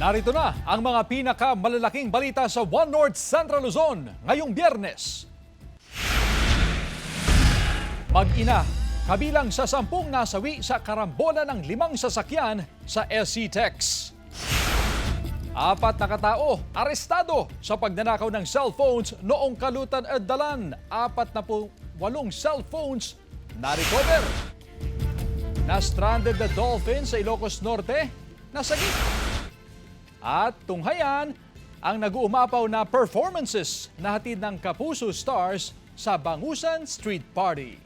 Narito na ang mga pinakamalalaking balita sa One North Central Luzon ngayong Biyernes. Mag-ina, kabilang sa 10 nasawi sa karambola ng 5 sasakyan sa SC-TEX. 4 na katao arestado sa pagnanakaw ng cellphones noong Kalutan at Dalan. 48 cellphones na-recover. Na-stranded na dolphin sa Ilocos Norte, nasagip. At tunghayan ang nag-uumapaw na performances na hatid ng Kapuso Stars sa Bangusan Street Party.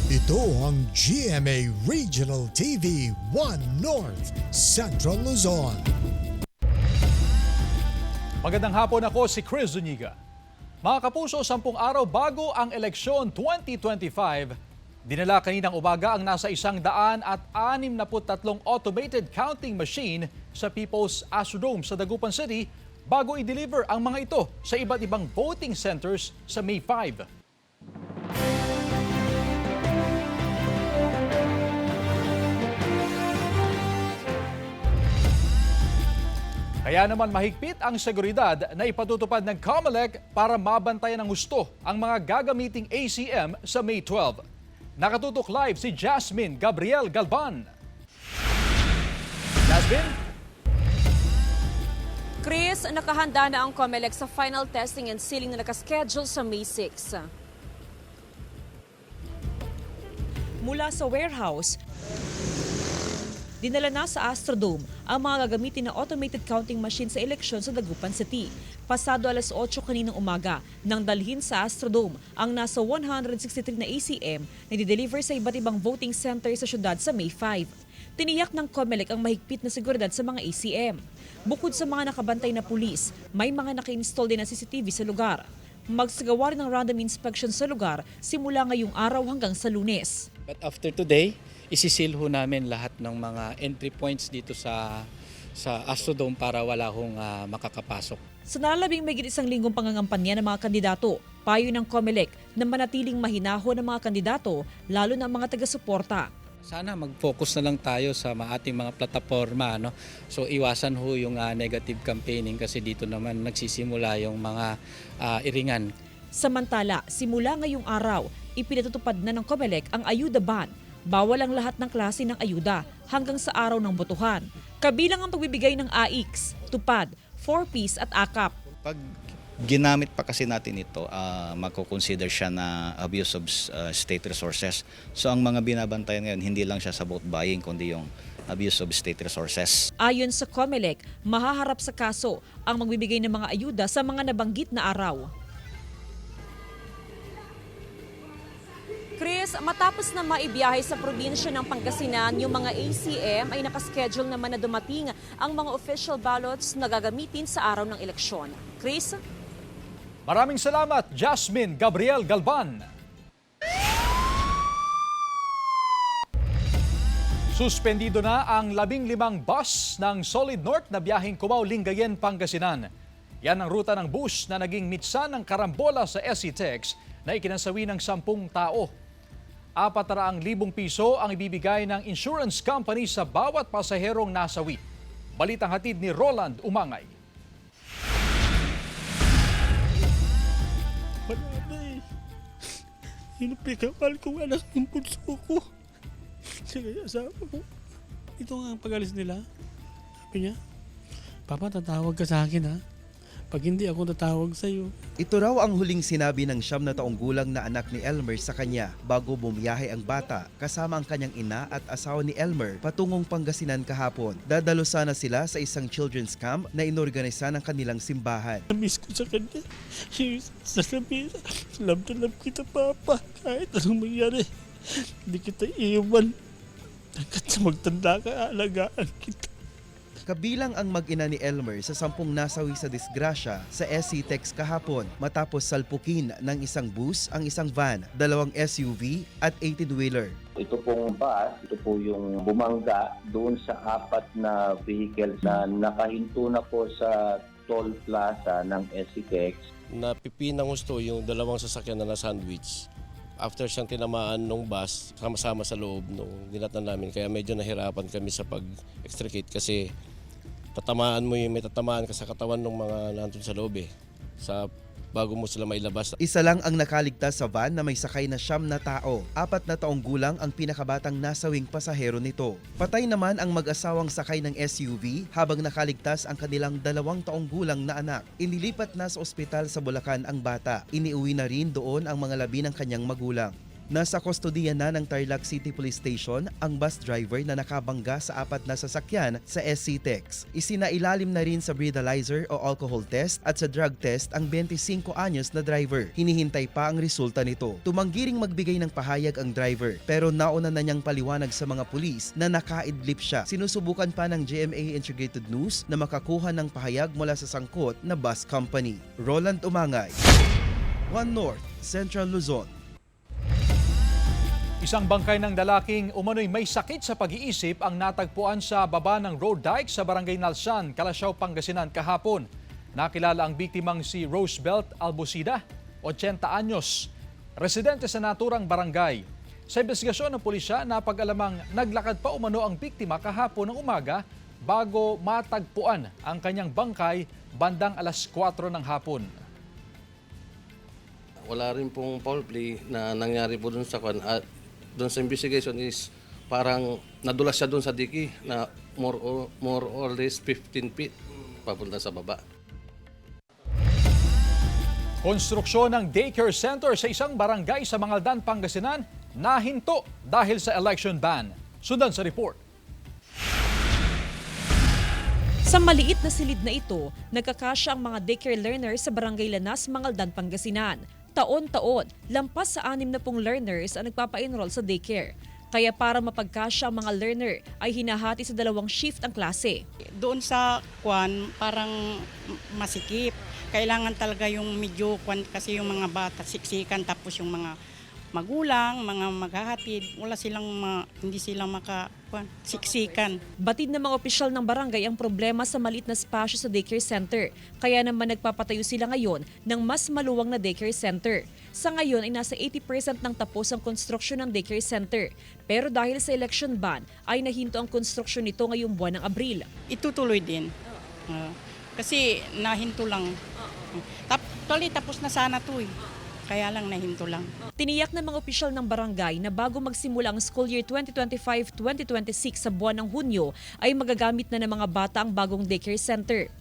Ito ang GMA Regional TV 1 North Central Luzon. Magandang hapon, ako si Chris Zuniga. Mga Kapuso, 10 araw bago ang eleksyon 2025, dinala kaninang umaga ang nasa 163 automated counting machine sa People's Astrodome sa Dagupan City bago i-deliver ang mga ito sa iba't ibang voting centers sa May 5. Kaya naman mahigpit ang seguridad na ipatutupad ng COMELEC para mabantayan ng husto ang mga gagamiting ACM sa May 12. Nakatutok live si Jasmine Gabriel Galban. Jasmine? Chris, nakahanda na ang COMELEC sa final testing and sealing na nakaschedule sa May 6. Mula sa warehouse, dinala na sa Astrodome ang mga gagamitin na automated counting machine sa eleksyon sa Dagupan City. Pasado alas 8 kaninang umaga nang dalhin sa Astrodome ang nasa 163 na ACM na dideliver sa iba't ibang voting center sa syudad sa May 5. Tiniyak ng COMELEC ang mahigpit na seguridad sa mga ACM. Bukod sa mga nakabantay na pulis, may mga naka-install din na CCTV sa lugar. Magsagawa rin ng random inspection sa lugar simula ngayong araw hanggang sa Lunes. But after today, isisil ho namin lahat ng mga entry points dito sa Astrodome para wala hong makakapasok. Sa nalalabing may 1 linggong pangangampanya ng mga kandidato, payo ng COMELEC na manatiling mahinahon ng mga kandidato, lalo na ang mga taga-suporta. Sana mag-focus na lang tayo sa ating mga plataforma. No? So iwasan ho yung negative campaigning kasi dito naman nagsisimula yung mga iringan. Samantala, simula ngayong araw, ipinatutupad na ng COMELEC ang ayuda ban. Bawal ang lahat ng klase ng ayuda hanggang sa araw ng botohan. Kabilang ang pagbibigay ng AIX, tupad, 4-piece at AKAP. Pag ginamit pa kasi natin ito, magko-consider siya na abuse of state resources. So ang mga binabantayan ngayon, hindi lang siya sa vote buying, kundi yung abuse of state resources. Ayon sa COMELEC, mahaharap sa kaso ang magbibigay ng mga ayuda sa mga nabanggit na araw. Chris, matapos na maibiyahe sa probinsya ng Pangasinan, yung mga ACM ay nakaschedule naman na dumating ang mga official ballots na gagamitin sa araw ng eleksyon. Chris? Maraming salamat, Jasmine Gabriel Galban. Suspendido na ang 15 bus ng Solid North na biyaheng Cubao-Lingayen, Pangasinan. Yan ang ruta ng bus na naging mitsan ng karambola sa SC-TEX na ikinasawi ng 10 tao. 400,000 piso ang ibibigay ng insurance company sa bawat pasaherong nasawi. Balitang hatid ni Roland Umangay. Mananay, hinapikapal kong anak ng bunso ko. Sige, asawa ko. Ito nga ang pag-alis nila. Sabi niya, Papa, tatawag ka sa akin ha. Pag hindi ako tatawag sa iyo. Ito raw ang huling sinabi ng 9 na taong gulang na anak ni Elmer sa kanya bago bumiyahe ang bata kasama ang kanyang ina at asawa ni Elmer patungong Pangasinan kahapon. Dadalo sana sila sa isang children's camp na inorganisa ng kanilang simbahan. Namiss ko sa kanya. Sasabihin, love na love kita, Papa. Kahit anong mangyari, hindi kita iiwan. Hanggat sa magtanda ka, alagaan kita. Kabilang ang mag-ina ni Elmer sa 10 nasawi sa disgrasya sa SC-TEX kahapon matapos salpukin ng isang bus, ang isang van, 2 SUV at 18-wheeler. Ito pong bus, ito po yung bumangga doon sa 4 na vehicles na nakahinto na po sa toll plaza ng SC-TEX. Napipinang gusto yung 2 sasakyan na na-sandwich. After siyang tinamaan ng bus, sama-sama sa loob nung dinatan namin. Kaya medyo nahirapan kami sa pag-extricate kasi tatamaan mo may tatamaan ka sa katawan ng mga nandun sa loob bago mo sila mailabas. Isa lang ang nakaligtas sa van na may sakay na 9 na tao. 4 na taong gulang ang pinakabatang nasawing pasahero nito. Patay naman ang mag-asawang sakay ng SUV habang nakaligtas ang kanilang 2 taong gulang na anak. Inilipat na sa ospital sa Bulacan ang bata. Iniuwi na rin doon ang mga labi ng kanyang magulang. Nasa kustodiya na ng Tarlac City Police Station ang bus driver na nakabangga sa 4 na sasakyan sa SC-TEX. Isinailalim na rin sa breathalyzer o alcohol test at sa drug test ang 25 anyos na driver. Hinihintay pa ang resulta nito. Tumanggi ring magbigay ng pahayag ang driver pero nauna na niyang paliwanag sa mga pulis na nakaidlip siya. Sinusubukan pa ng GMA Integrated News na makakuha ng pahayag mula sa sangkot na bus company. Roland Umangay, One North, Central Luzon. Isang bangkay ng lalaking umano'y may sakit sa pag-iisip ang natagpuan sa baba ng road dike sa Barangay Nalsan, Calasiao, Pangasinan kahapon. Nakilala ang biktimang si Rosebelt Albocida, 80 anyos, residente sa naturang barangay. Sa investigasyon ng pulisya, napag-alamang naglakad pa umano ang biktima kahapon ng umaga bago matagpuan ang kanyang bangkay bandang alas 4 ng hapon. Wala rin pong foul play na nangyari po dun sa doon sa investigation is parang nadulas siya doon sa diki na more or less 15 feet papunta sa baba. Konstruksyon ng daycare center sa isang barangay sa Mangaldan, Pangasinan nahinto dahil sa election ban. Sundan sa report. Sa maliit na silid na ito, nagkakasya ang mga daycare learners sa Barangay Lanas, Mangaldan, Pangasinan. Taon-taon, lampas sa 60 learners ang nagpapa-enroll sa daycare. Kaya para mapagkasya ang mga learner ay hinahati sa 2 shift ang klase. Doon sa parang masikip. Kailangan talaga yung medyo kasi yung mga bata siksikan tapos yung mga magulang, mga maghahatid, hindi silang siksikan. Batid ng mga opisyal ng barangay ang problema sa maliit na espasyo sa daycare center. Kaya naman nagpapatayo sila ngayon ng mas maluwang na daycare center. Sa ngayon ay nasa 80% ng tapos ang konstruksyon ng daycare center. Pero dahil sa election ban ay nahinto ang konstruksyon nito ngayong buwan ng Abril. Itutuloy din. Kasi nahinto lang. Tapos na sana to eh. Kaya lang nahinto lang. Tiniyak ng mga opisyal ng barangay na bago magsimula ang school year 2025-2026 sa buwan ng Hunyo ay magagamit na ng mga bata ang bagong daycare center.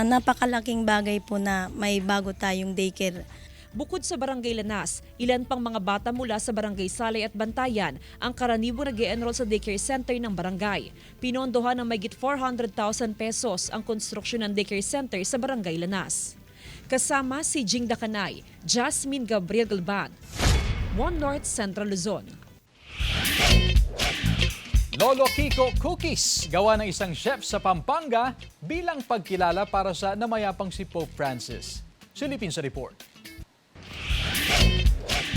Napakalaking bagay po na may bago tayong daycare. Bukod sa Barangay Lanas, ilan pang mga bata mula sa Barangay Salay at Bantayan ang karaniwang nag-e-enroll sa daycare center ng barangay. Pinondohan ng mahigit 400,000 pesos ang konstruksyon ng daycare center sa Barangay Lanas. Kasama si Jing Dakanay, Jasmine Gabriel Galban, One North, Central Luzon. Lolo Kiko Cookies, gawa ng isang chef sa Pampanga bilang pagkilala para sa namayapang si Pope Francis. Silipin sa report.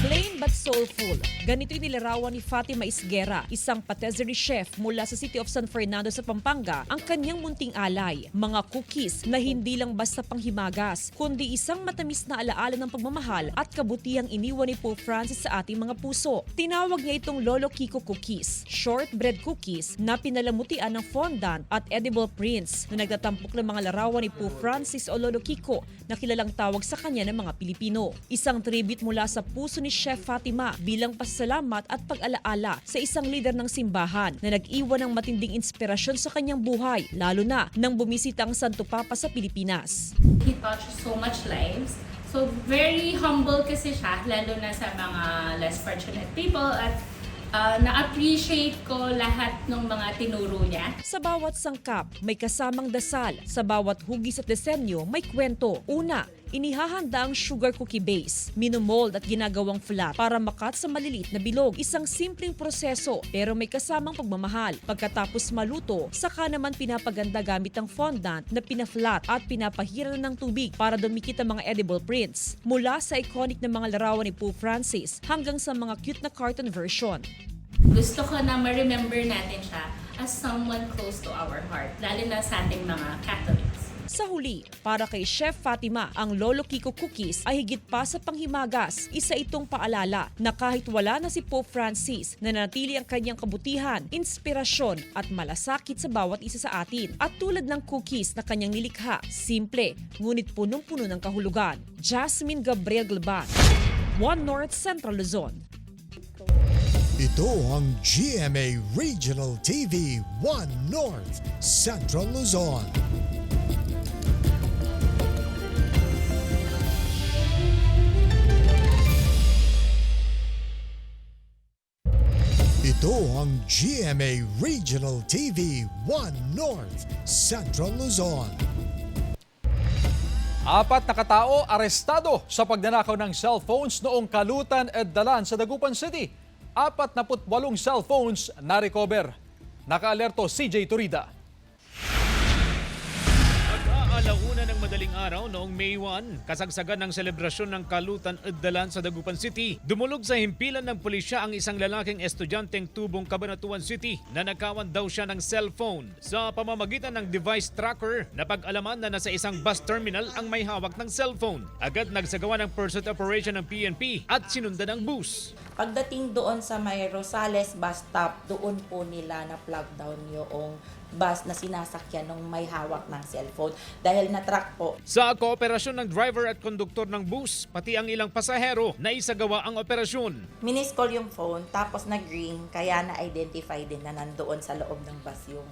Plain but soulful. Ganito inilarawan ni Fatima Isguera, isang patisserie chef mula sa City of San Fernando sa Pampanga, ang kanyang munting alay. Mga cookies na hindi lang basta panghimagas, kundi isang matamis na alaala ng pagmamahal at kabutihang iniwan ni Pope Francis sa ating mga puso. Tinawag niya itong Lolo Kiko Cookies, shortbread cookies na pinalamutian ng fondant at edible prints na nagtatampok ng mga larawan ni Pope Francis o Lolo Kiko na kilalang tawag sa kanya ng mga Pilipino. Isang tribute mula sa puso ni Chef Fatima bilang pasasalamat at pag-alaala sa isang leader ng simbahan na nag-iwan ng matinding inspirasyon sa kanyang buhay, lalo na nang bumisita ang Santo Papa sa Pilipinas. He touched so much lives. So very humble kasi siya, lalo na sa mga less fortunate people, at na-appreciate ko lahat ng mga tinuro niya. Sa bawat sangkap, may kasamang dasal. Sa bawat hugis at disenyo, may kwento. Una, inihahanda ang sugar cookie base, minomold at ginagawang flat para makat sa maliliit na bilog. Isang simpleng proseso pero may kasamang pagmamahal. Pagkatapos maluto, saka naman pinapaganda gamit ang fondant na pinaflat at pinapahiran ng tubig para dumikit ang mga edible prints. Mula sa iconic na mga larawan ni Pope Francis hanggang sa mga cute na cartoon version. Gusto ko na ma-remember natin siya as someone close to our heart, lalo na sa ating mga Catholics. Sa huli, para kay Chef Fatima, ang Lolo Kiko Cookies ay higit pa sa panghimagas. Isa itong paalala na kahit wala na si Pope Francis, nanatili ang kanyang kabutihan, inspirasyon at malasakit sa bawat isa sa atin. At tulad ng cookies na kanyang nilikha, simple, ngunit punong-puno ng kahulugan. Jasmine Gabriel Galban, One North Central Luzon. Ito ang GMA Regional TV 1 North Central Luzon. Ito ang GMA Regional TV 1 North Central Luzon. 4 na katao arestado sa pagnanakaw ng cellphones noong Kalutan at Dalan sa Dagupan City. 48 cellphones na-recover. Naka-alerto CJ Turida. Mag-aalauna ng madaling araw noong May 1, kasagsagan ng selebrasyon ng Kalutan at Dalan sa Dagupan City. Dumulog sa himpilan ng pulisya ang isang lalaking estudyanteng tubong Cabanatuan City na nakawan daw siya ng cellphone. Sa pamamagitan ng device tracker, napag-alaman na nasa isang bus terminal ang may hawak ng cellphone. Agad nagsagawa ng pursuit operation ng PNP at sinundan ang bus. Pagdating doon sa may Rosales bus stop, doon po nila na-plug down yung bus na sinasakyan ng may hawak ng cellphone dahil na-track po. Sa kooperasyon ng driver at konduktor ng bus, pati ang ilang pasahero na isagawa ang operasyon. Miniscall yung phone tapos nag-ring kaya na-identify din na nandoon sa loob ng bus yung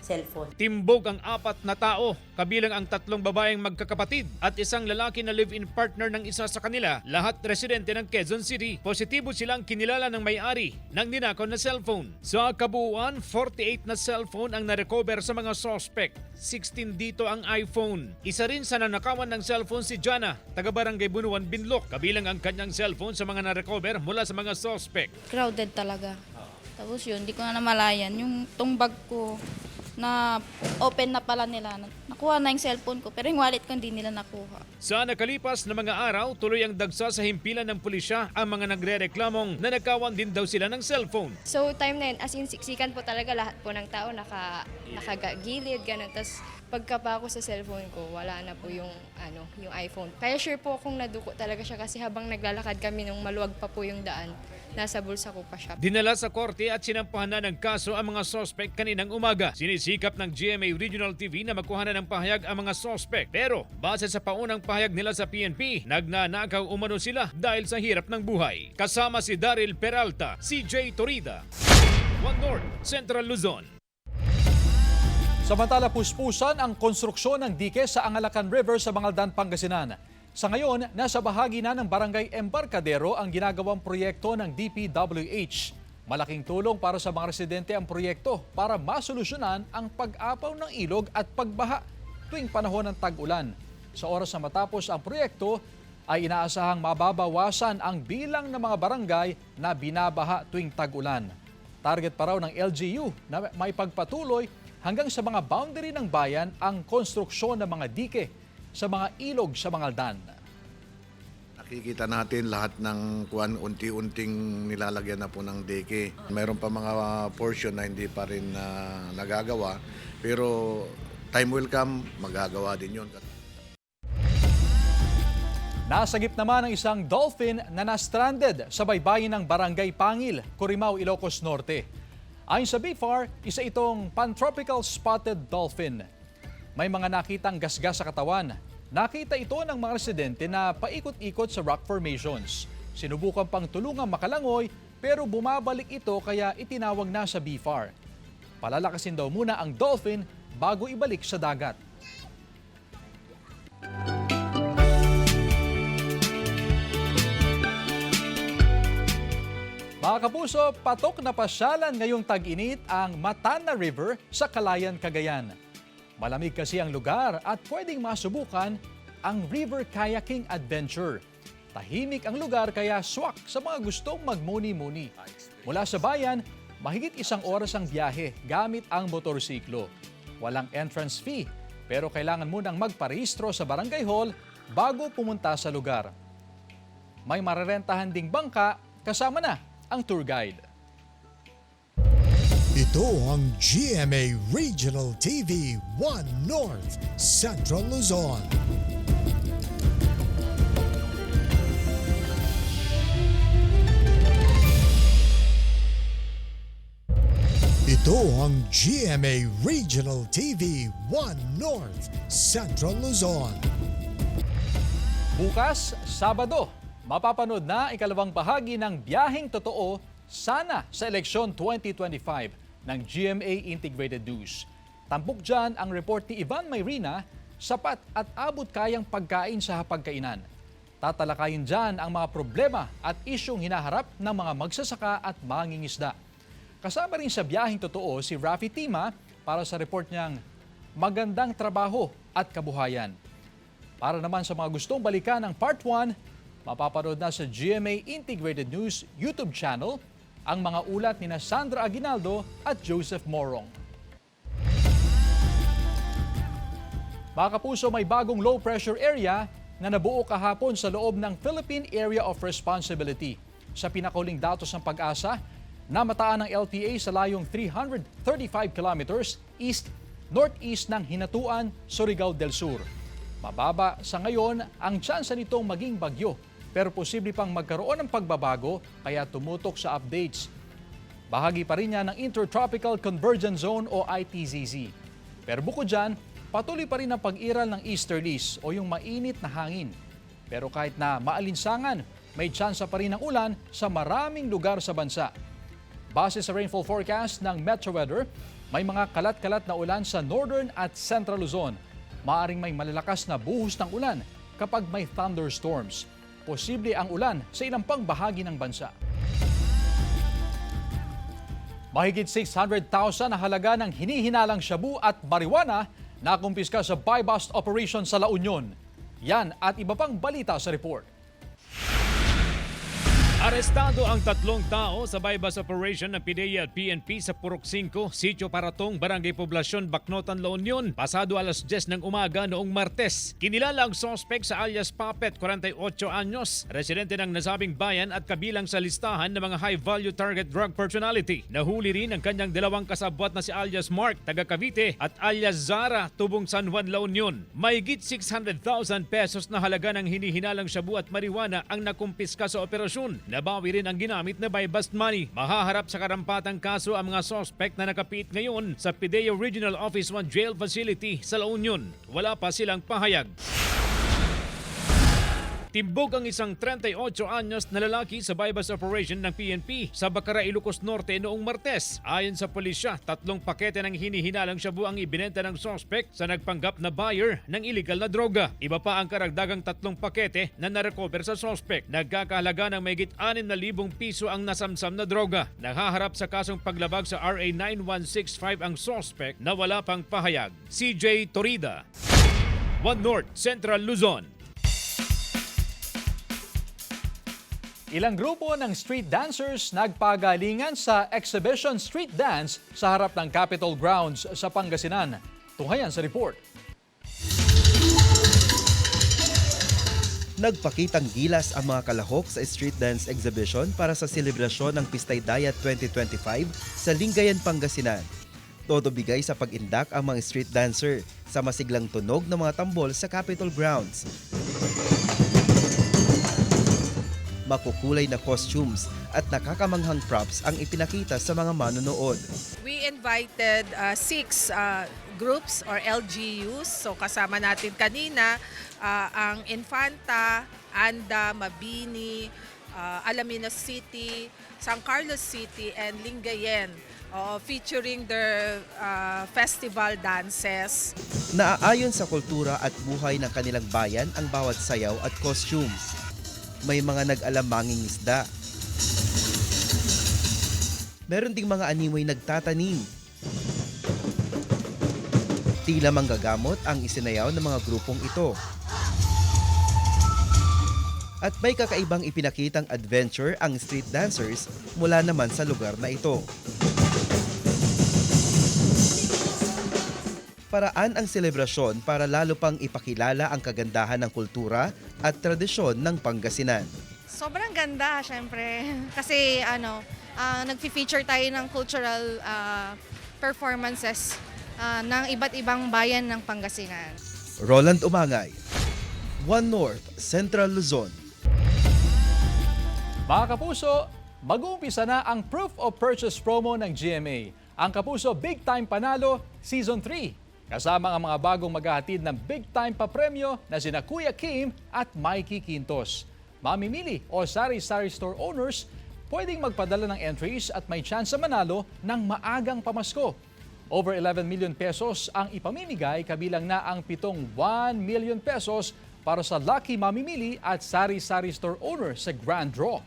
cellphone. Timbog ang 4 na tao, kabilang ang 3 babaeng magkakapatid at isang lalaki na live-in partner ng isa sa kanila, lahat residente ng Quezon City. Positibo silang kinilala ng may-ari ng ninakaw na cellphone. Sa kabuuan, 48 na cellphone ang narecover sa mga suspect. 16 dito ang iPhone. Isa rin sa nanakawan ng cellphone si Jana, taga-barangay Bunuan, Binloc. Kabilang ang kanyang cellphone sa mga narecover mula sa mga suspect. Crowded talaga. Tapos yun, di ko na namalayan. Yung tong bag ko, na open na pala nila. Nakuha na yung cellphone ko, pero yung wallet ko hindi nila nakuha. Sa nakalipas na mga araw, tuloy ang dagsa sa himpilan ng pulisya ang mga nagre-reklamong na nakawan din daw sila ng cellphone. So time na yun, as in siksikan po talaga lahat po ng tao, nakagilid, gano'n. Tapos pagka pa ako sa cellphone ko, wala na po yung iPhone. Kaya sure po akong naduko talaga siya kasi habang naglalakad kami nung maluwag pa po yung daan, nasa bulsa ko pa siya. Dinala sa korte at sinampahan na ng kaso ang mga suspect kaninang umaga. Sinisikap ng GMA Regional TV na makuha na ng pahayag ang mga suspect. Pero base sa paunang pahayag nila sa PNP, nagnanakaw umano sila dahil sa hirap ng buhay. Kasama si Daryl Peralta, CJ Torida, One North Central Luzon. Samantala, puspusan ang konstruksyon ng dike sa Angalacan River sa Bangaldan, Pangasinan. Sa ngayon, nasa bahagi na ng Barangay Embarcadero ang ginagawang proyekto ng DPWH. Malaking tulong para sa mga residente ang proyekto para masolusyonan ang pag-apaw ng ilog at pagbaha tuwing panahon ng tag-ulan. Sa oras na matapos ang proyekto, ay inaasahang mababawasan ang bilang ng mga barangay na binabaha tuwing tag-ulan. Target pa raw ng LGU na may pagpatuloy hanggang sa mga boundary ng bayan ang konstruksyon ng mga dike sa mga ilog sa Bangaldan. Nakikita natin lahat ng unti-unting nilalagyan na po ng dike. Mayroon pa mga portion na hindi pa rin nagagawa, pero time will come, magagawa din yun. Nasagip naman ang isang dolphin na na-stranded sa baybayin ng Barangay Pangil, Corimao, Ilocos Norte. Ayon sa BFAR, isa itong pantropical spotted dolphin. May mga nakitang gasgas sa katawan. Nakita ito ng mga residente na paikot-ikot sa rock formations. Sinubukan pang tulungang makalangoy pero bumabalik ito kaya itinawag na sa BFAR. Palalakasin daw muna ang dolphin bago ibalik sa dagat. Mga kapuso, patok na pasyalan ngayong tag-init ang Matana River sa Calayan, Cagayan. Malamig kasi ang lugar at pwedeng masubukan ang river kayaking adventure. Tahimik ang lugar kaya swak sa mga gustong magmuni-muni. Mula sa bayan, mahigit 1 oras ang biyahe gamit ang motorsiklo. Walang entrance fee, pero kailangan munang magparehistro sa barangay hall bago pumunta sa lugar. May marerentahan ding bangka kasama na ang tour guide. Ito Ito ang GMA Regional TV 1 North Central Luzon. Ito ang GMA Regional TV 1 North Central Luzon. Bukas, Sabado, mapapanood na ikalawang bahagi ng Biyaheng Totoo Sana sa Eleksyon 2025 ng GMA Integrated News. Tampok dyan ang report ni Ivan Mayrina, sapat at abot kayang pagkain sa hapagkainan. Tatalakayin dyan ang mga problema at isyong hinaharap ng mga magsasaka at mangingisda. Kasama rin sa Biyaheng Totoo si Rafi Tima para sa report niyang Magandang Trabaho at Kabuhayan. Para naman sa mga gustong balikan ng Part 1, mapapanood na sa GMA Integrated News YouTube channel ang mga ulat ni Sandra Aguinaldo at Joseph Morong. Mga kapuso, may bagong low pressure area na nabuo kahapon sa loob ng Philippine Area of Responsibility. Sa pinakahuling datos ng Pag-asa, namataan ng LPA sa layong 335 kilometers east-northeast ng Hinatuan, Surigao del Sur. Mababa sa ngayon ang tsansa nitong maging bagyo, pero posible pang magkaroon ng pagbabago kaya tumutok sa updates. Bahagi pa rin niya ng Intertropical Convergence Zone o ITZZ. Pero bukod dyan, patuloy pa rin ang pag-iral ng easterlies o yung mainit na hangin. Pero kahit na maalinsangan, may tsansa pa rin ng ulan sa maraming lugar sa bansa. Base sa rainfall forecast ng Metro Weather, may mga kalat-kalat na ulan sa Northern at Central Luzon. Maaring may malalakas na buhos ng ulan kapag may thunderstorms. Posible ang ulan sa ilang pang bahagi ng bansa. Mahigit 600,000 na halaga ng hinihinalang shabu at marijuana na kumpiska sa buy-bust operation sa La Union. Yan at iba pang balita sa report. Arestado ang 3 tao sa buy-bust operation ng PIDEA at PNP sa Purok 5, Sitio Paratong, Barangay Poblacion, Bacnotan, La Union, pasado alas 10 ng umaga noong Martes. Kinilala ang suspect sa alias Puppet, 48 anyos, residente ng nasabing bayan at kabilang sa listahan ng mga high-value target drug personality. Nahuli rin ang kanyang 2 kasabwat na si alias Mark, taga Cavite, at alias Zara, tubong San Juan, La Union. Mahigit 600,000 pesos na halaga ng hinihinalang shabu at marijuana ang nakumpiska sa operasyon. Nabawi rin ang ginamit na buy-bust money. Mahaharap sa karampatang kaso ang mga suspect na nakapiit ngayon sa PIDEA Regional Office 1 Jail Facility sa La Union. Wala pa silang pahayag. Timbog ang isang 38 anyos na lalaki sa buy-bust operation ng PNP sa Bacara, Ilocos Norte noong Martes. Ayon sa pulisya, 3 pakete ng hinihinalang shabu ang ibinenta ng suspect sa nagpanggap na buyer ng illegal na droga. Iba pa ang karagdagang 3 pakete na narecover sa suspect. Nagkakahalaga ng mahigit 6,000 piso ang nasamsam na droga. Nakaharap sa kasong paglabag sa RA 9165 ang suspect na wala pang pahayag. CJ Torida, 1 North Central Luzon. Ilang grupo ng street dancers nagpagalingan sa Exhibition Street Dance sa harap ng Capitol Grounds sa Pangasinan. Tunghayan sa report. Nagpakitang gilas ang mga kalahok sa street dance exhibition para sa selebrasyon ng Pistay Dayat 2025 sa Lingayen, Pangasinan. Todo bigay sa pag-indak ang mga street dancer sa masiglang tunog ng mga tambol sa Capitol Grounds. Makukulay na costumes at nakakamanghang props ang ipinakita sa mga manonood. We invited 6 groups or LGUs. So kasama natin kanina ang Infanta, Anda, Mabini, Alaminos City, San Carlos City, and Lingayen, featuring their festival dances. Naaayon sa kultura at buhay ng kanilang bayan ang bawat sayaw at costumes. May mga nag-alamanging isda. Meron ding mga animoy nagtatanim. Tila manggagamot ang isinayaw ng mga grupong ito. At may kakaibang ipinakitang adventure ang street dancers mula naman sa lugar na ito. Paraan ang selebrasyon para lalo pang ipakilala ang kagandahan ng kultura at tradisyon ng Pangasinan. Sobrang ganda, syempre. Kasi nag-feature tayo ng cultural performances ng iba't ibang bayan ng Pangasinan. Roland Umangay, One North, Central Luzon. Mga kapuso, mag-uumpisa na ang Proof of Purchase promo ng GMA. Ang Kapuso Big Time Panalo Season 3. Kasama ang mga bagong maghahatid ng big time papremyo na sina Kuya Kim at Mikey Quintos. Mamimili o sari-sari store owners pwedeng magpadala ng entries at may chance sa manalo ng maagang pamasko. Over 11 million pesos ang ipamimigay, kabilang na ang 1 million pesos para sa lucky mamimili at sari-sari store owner sa Grand Draw.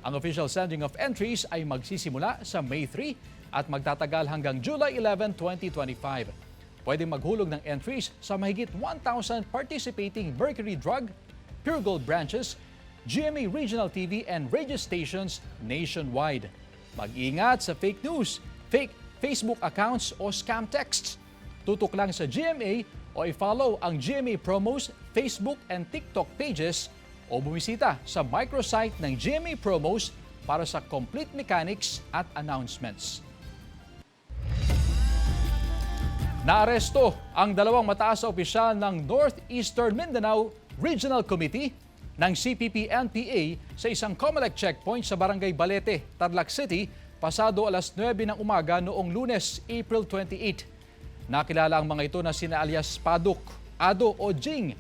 Ang official sending of entries ay magsisimula sa May 3 at magtatagal hanggang July 11, 2025. Pwedeng maghulog ng entries sa mahigit 1,000 participating Mercury Drug, Pure Gold branches, GMA Regional TV and radio stations nationwide. Mag-ingat sa fake news, fake Facebook accounts o scam texts. Tutok lang sa GMA o i-follow ang GMA Promos Facebook and TikTok pages o bumisita sa microsite ng GMA Promos para sa complete mechanics at announcements. Naaresto ang 2 mataas na opisyal ng Northeastern Mindanao Regional Committee ng CPP-NPA sa isang COMELEC checkpoint sa Barangay Balete, Tarlac City, pasado alas 9 ng umaga noong Lunes, April 28. Nakilala ang mga ito na sina alias Paduk, Ado o Jing,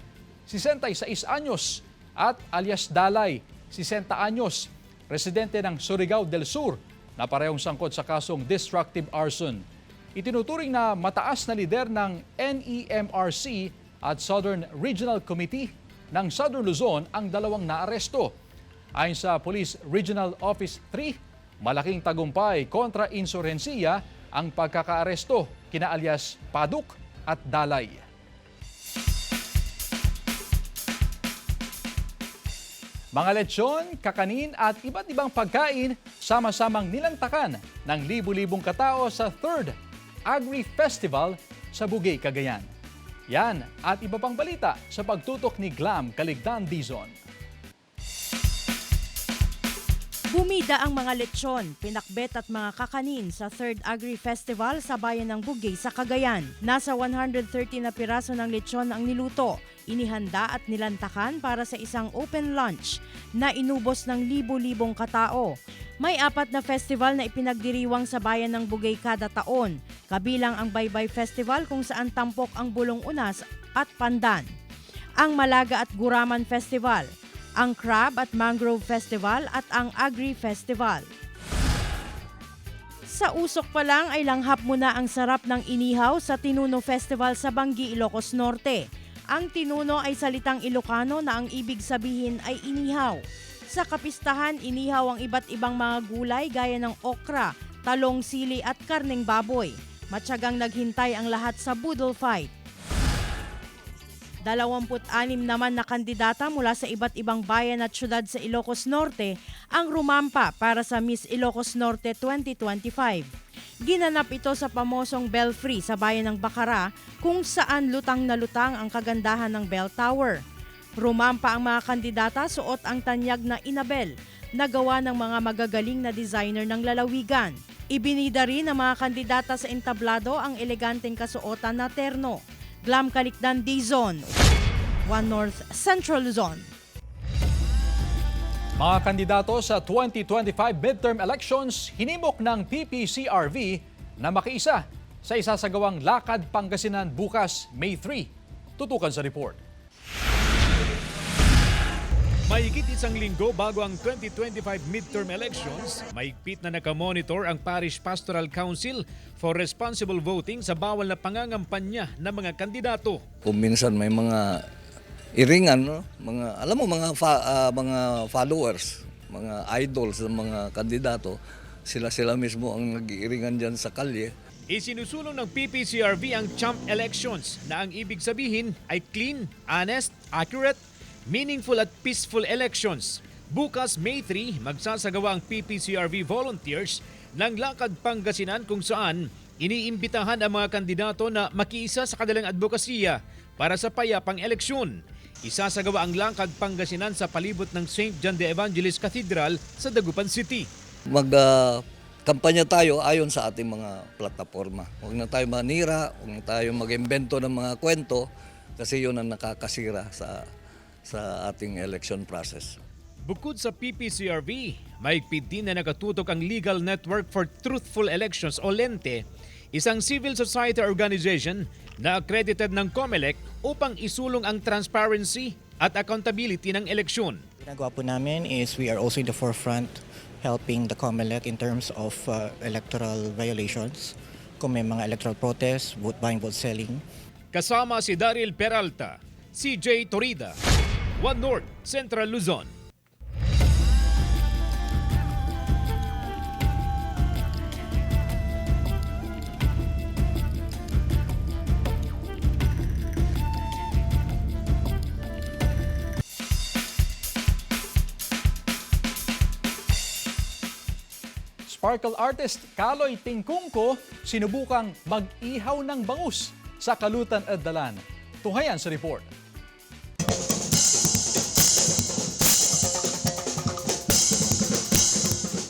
66 anyos, at alias Dalay, 60 anyos, residente ng Surigao del Sur, na parehong sangkot sa kasong destructive arson. Itinuturing na mataas na lider ng NEMRC at Southern Regional Committee ng Southern Luzon ang 2 naaresto. Ayon sa Police Regional Office 3, malaking tagumpay kontra insurhensiya ang pagkakaaresto kina alias Paduk at Dalay. Mga lechon, kakanin at iba't ibang pagkain sama-samang nilantakan ng libu-libong katao sa 3rd Agri-Festival sa Bugey, Cagayan. Yan at iba pang balita sa pagtutok ni Glam Caligdan Dizon. Bumida ang mga lechon, pinakbet at mga kakanin sa 3rd Agri-Festival sa bayan ng Bugey sa Cagayan. Nasa 130 na piraso ng lechon ang niluto, inihanda at nilantakan para sa isang open lunch na inubos ng libu-libong katao. May 4 na festival na ipinagdiriwang sa bayan ng Bugey kada taon, kabilang ang Baybay Festival kung saan tampok ang Bulong Unas at Pandan, ang Malaga at Guraman Festival, ang Crab at Mangrove Festival at ang Agri Festival. Sa usok pa lang ay langhap mo na ang sarap ng inihaw sa Tinuno Festival sa Banggi, Ilocos Norte. Ang tinuno ay salitang Ilocano na ang ibig sabihin ay inihaw. Sa kapistahan, inihaw ang iba't ibang mga gulay gaya ng okra, talong, sili at karneng baboy. Matyagang naghintay ang lahat sa boodle fight. 26 naman na kandidata mula sa iba't ibang bayan at syudad sa Ilocos Norte ang rumampa para sa Miss Ilocos Norte 2025. Ginanap ito sa pamosong Belfry sa bayan ng Bacara kung saan lutang na lutang ang kagandahan ng Bell Tower. Rumampa ang mga kandidata suot ang tanyag na inabel na gawa ng mga magagaling na designer ng lalawigan. Ibinida rin ng mga kandidata sa entablado ang eleganteng kasuotan na terno. Glam Caligdan Dizon, One North, Central Luzon. Mga kandidato sa 2025 midterm elections, hinimok ng PPCRV na makiisa sa isasagawang Lakad Pangasinan bukas, May 3. Tutukan sa report. Mahigit isang linggo bago ang 2025 midterm elections, mahigpit na nakamonitor ang Parish Pastoral Council for Responsible Voting sa bawal na pangangampanya ng mga kandidato. Kung minsan may mga iringan, no? Alam mo, mga followers, mga idols ng mga kandidato, sila mismo ang nag-iiringan dyan sa kalye. Isinusulong ng PPCRV ang champ elections na ang ibig sabihin ay clean, honest, accurate, meaningful at peaceful elections. Bukas, May 3, magsasagawa ang PPCRV volunteers ng Lakad Pangasinan kung saan iniimbitahan ang mga kandidato na makiisa sa kanilang advokasya para sa payapang eleksyon. Isasagawa ang Lakad Pangasinan sa palibot ng St. John the Evangelist Cathedral sa Dagupan City. kampanya tayo ayon sa ating mga plataforma. Huwag na tayo manira, huwag na tayo mag-imbento ng mga kwento kasi yun ang nakakasira sa ating election process. Bukod sa PPCRV, mahigpit din na nakatutok ang Legal Network for Truthful Elections o LENTE, isang civil society organization na accredited ng COMELEC upang isulong ang transparency at accountability ng eleksyon. Ginagawa po namin is we are also in the forefront helping the COMELEC in terms of electoral violations. Kung may mga electoral protests, vote buying, vote selling. Kasama si Daryl Peralta, CJ Torida, One North, Central Luzon. Sparkle artist Kaloy Tingkungko sinubukang mag-ihaw ng bangus sa Kalutan at Dalan. Tunghayan sa report.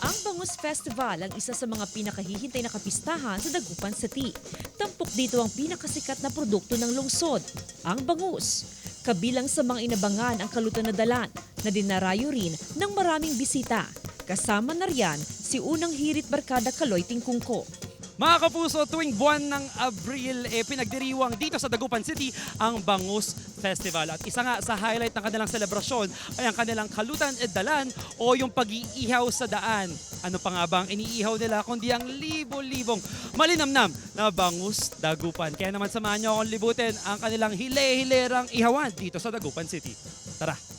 Ang Bangus Festival ang isa sa mga pinakahihintay na kapistahan sa Dagupan City. Tampok dito ang pinakasikat na produkto ng lungsod, ang bangus. Kabilang sa mga inabangan ang Kalutan na Dalan na dinarayo rin ng maraming bisita. Kasama na riyan si unang hirit barkada Kaloy Tingkungko. Mga kapuso, tuwing buwan ng Abril, pinagdiriwang dito sa Dagupan City ang Bangus Festival. At isa nga sa highlight ng kanilang selebrasyon ay ang kanilang Kalutan at Dalan o yung pag-iihaw sa daan. Ano pa nga ba ang iniihaw nila kundi ang libo-libong malinamnam na Bangus Dagupan. Kaya naman samahan niyo akong libutin ang kanilang hile-hilerang ihawan dito sa Dagupan City. Tara!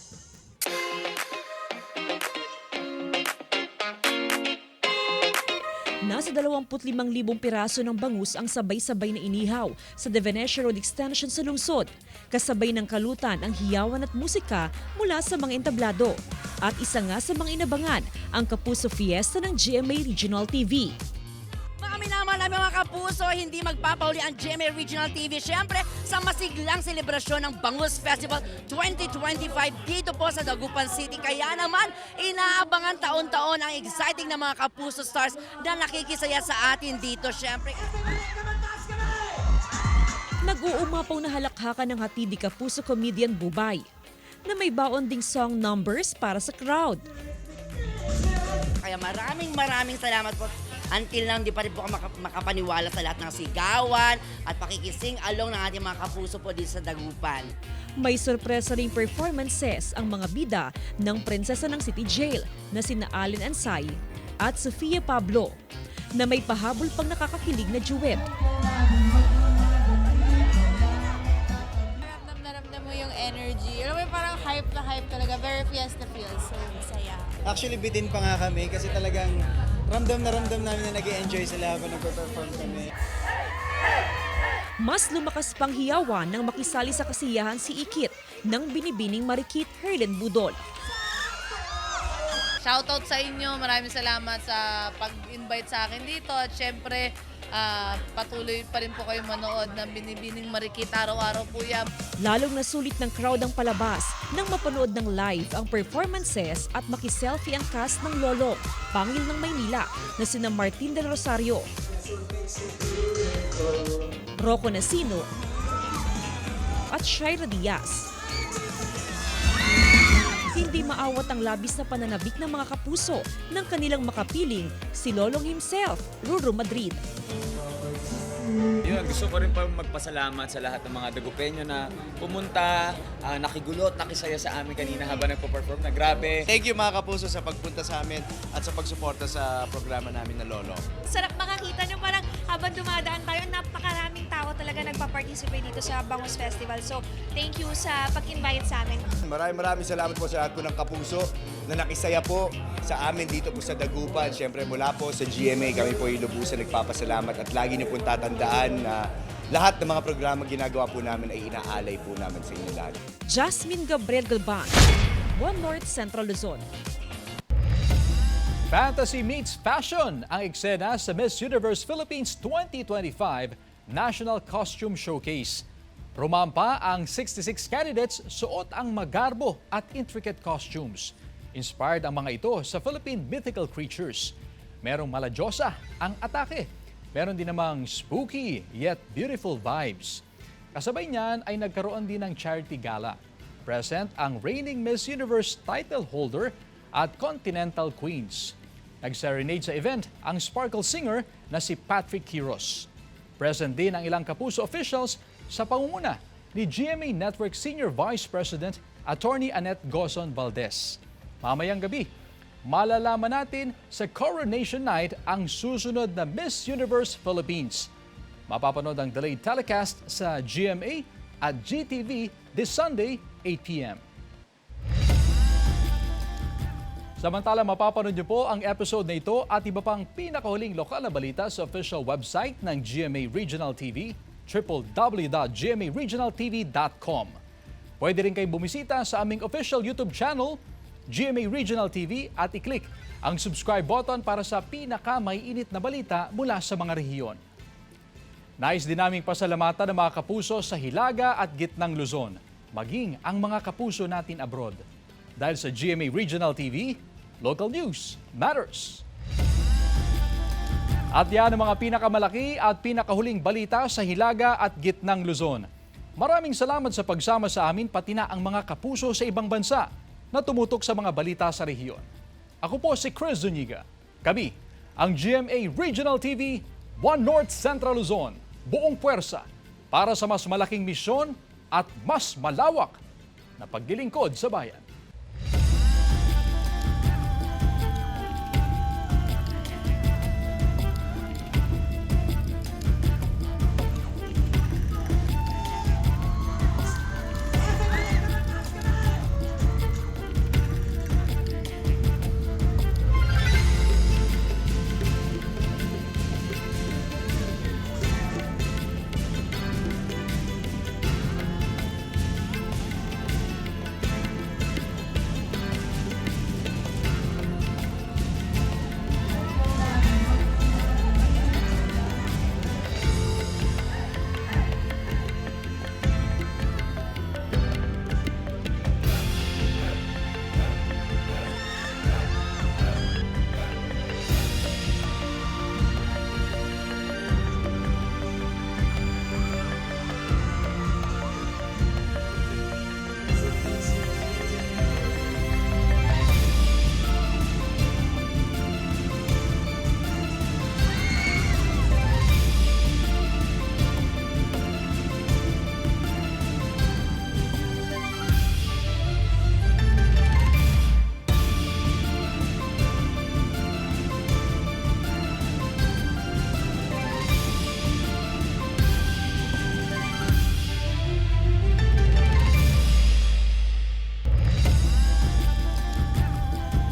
Nasa 25,000 piraso ng bangus ang sabay-sabay na inihaw sa De Venecia Road Extension sa lungsod. Kasabay ng kalutan ang hiyawan at musika mula sa mga entablado. At isa nga sa mga inabangan ang Kapuso Fiesta ng GMA Regional TV. Minamahal namin mga kapuso, hindi magpapauli ang GMA Regional TV. Siyempre, sa masiglang selebrasyon ng Bangus Festival 2025 dito po sa Dagupan City. Kaya naman, inaabangan taon-taon ang exciting na mga kapuso stars na nakikisaya sa atin dito. Siyempre, Nag-uumapaw na halakhakan ng hatidi Kapuso comedian Bubay na may baon ding song numbers para sa crowd. kaya maraming salamat po. Until now, hindi pa rin po makapaniwala sa lahat ng sigawan at pakikising along ng ating mga kapuso po dito sa Dagupan. May sorpresa ring performances ang mga bida ng prinsesa ng City Jail na sina Allen Ansay at Sofia Pablo na may pahabol pang nakakakilig na duet. Naramdam mo yung energy. Alam mo, parang hype na hype talaga. Very fiesta feels. So, masaya. Actually, bitin pa nga kami kasi talagang ramdam namin na nag-i-enjoy sila habang nag-perform kami. Mas lumakas pang hiyawan nang makisali sa kasiyahan si Ikit ng Binibining Marikit Herlen Budol. Shoutout sa inyo. Maraming salamat sa pag-invite sa akin dito. At syempre, patuloy pa rin po kayo manood ng Binibining Marikit. Araw-araw po yan. Lalong nasulit ng crowd ang palabas nang mapanood ng live ang performances at makiselfie ang cast ng Lolo, Pangil ng Maynila na sina Martin Del Rosario, Rocco Nasino at Shaira Diaz. Hindi maawat ang labis na pananabik ng mga kapuso ng kanilang makapiling si Lolong himself, Ruru Madrid. Yun, gusto ko rin pa magpasalamat sa lahat ng mga Dagupeño na pumunta, nakigulot, nakisaya sa amin kanina habang nagpo-perform na grabe. Thank you mga kapuso sa pagpunta sa amin at sa pagsuporta sa programa namin na Lolo. Sarap makakita nyo, parang habang dumadaan tayo, napakaraming tao talaga nagpa-participate dito sa Bangus Festival. So, thank you sa pag-invite sa amin. Maraming salamat po sa lahat po ng kapuso na nakisaya po sa amin dito po sa Dagupan. Siyempre mula po sa GMA, kami po ilubusan nagpapasalamat at lagi niyo pong tatandaan na lahat ng mga programa ginagawa po namin ay inaalay po namin sa inyo lahat. Jasmine Gabriel Galban, One North, Central Luzon. Fantasy meets fashion ang eksena sa Miss Universe Philippines 2025 National Costume Showcase. Rumampa ang 66 candidates suot ang magarbo at intricate costumes. Inspired ang mga ito sa Philippine mythical creatures. merong maladyosa ang atake. Meron din namang spooky yet beautiful vibes. Kasabay niyan ay nagkaroon din ng charity gala. Present ang reigning Miss Universe title holder at Continental Queens. Nag-serenade sa event ang sparkle singer na si Patrick Quiros. Present din ang ilang Kapuso officials sa pangunguna ni GMA Network Senior Vice President Attorney Annette Gozon Valdez. Mamayang gabi, malalaman natin sa Coronation Night ang susunod na Miss Universe Philippines. Mapapanood ang delayed telecast sa GMA at GTV this Sunday, 8 p.m. Samantala, mapapanood niyo po ang episode na ito at iba pang pinakahuling lokal na balita sa official website ng GMA Regional TV, www.gmaregionaltv.com. Pwede rin kayong bumisita sa aming official YouTube channel, GMA Regional TV, at i-click ang subscribe button para sa pinakamaiinit na balita mula sa mga rehiyon. Nais din naming pasalamatan ng mga kapuso sa Hilaga at Gitnang Luzon, maging ang mga kapuso natin abroad. Dahil sa GMA Regional TV, local news matters. At yan ang mga pinakamalaki at pinakahuling balita sa Hilaga at Gitnang Luzon. Maraming salamat sa pagsama sa amin pati na ang mga kapuso sa ibang bansa na tumutok sa mga balita sa rehiyon. Ako po si Chris Zuniga. Kami, ang GMA Regional TV, One North Central Luzon, buong puwersa para sa mas malaking misyon at mas malawak na paglilingkod sa bayan.